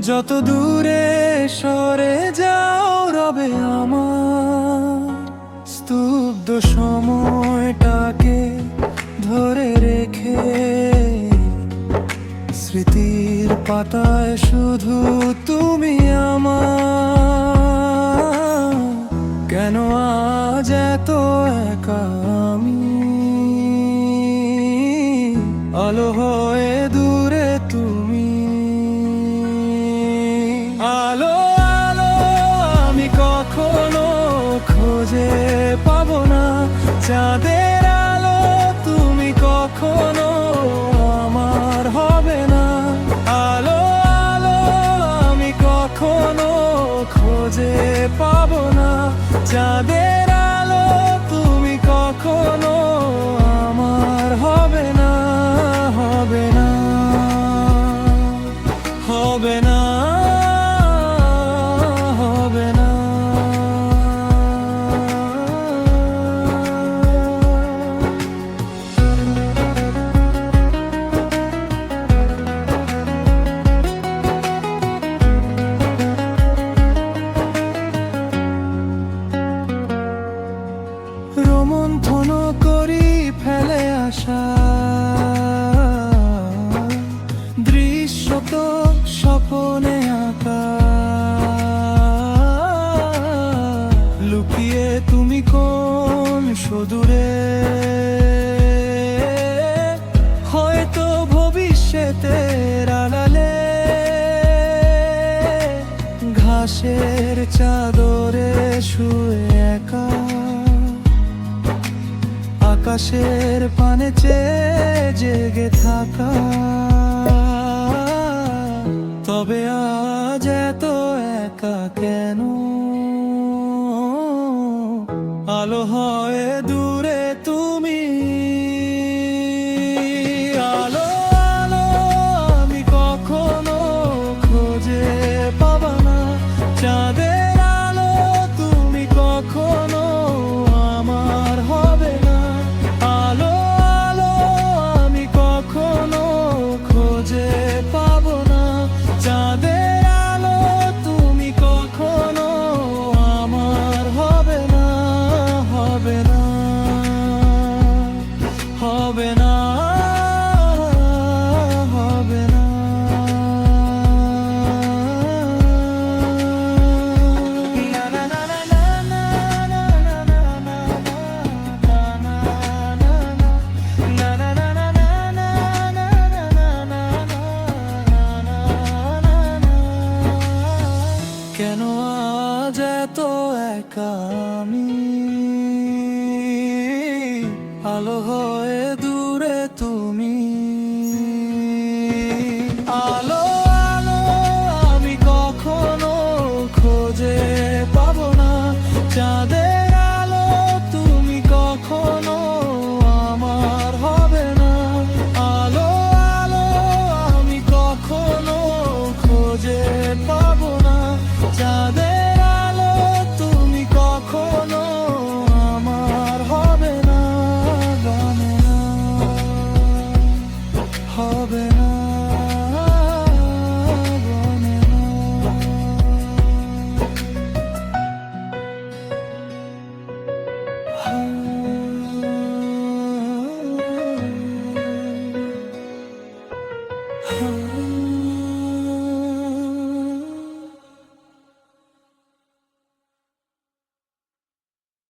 যত দূরে সরে যাও রবে আমার স্তব্ধ সময়টাকে ধরে রেখে স্মৃতির পাতায় শুধু তুমি আমার। কেন আজ এত একা আমি, আলো হয়ে দূরে তুমি। আলো আলো আমি কখনো খুঁজে পাবো না, চাঁদের আলো তুমি কখনো আমার হবে না। আলো আলো আমি কখনো খুঁজে পাবো না, চাঁদের আলো তুমি কখনো আমার হবে না, হবে না, হবে না, হবে না। রোমন্থন করি ফেলে আসা দৃশ্য তো স্বপনে আঁকা, লুকিয়ে তুমি কোন সুদূরে, হয়তো ভবিষ্যতের আড়ালে ঘাসের চাদরে শুয়ে একা, আকাশের পানে চেয়ে জেগে থাকা। তবে আজ এত একা কেন, আলো হয়ে দূরে তুমি। আলো আলো আমি কখনো খুঁজে পাবো না, চাঁদের আলো তুমি কখনো আমার হবে না। আলো আলো আমি কখনো খুঁজে পাবো না, চাঁদের আলো তুমি কখনো আমার হবে না, হবে না, হবে না, হবে না। কেন আজ এত একা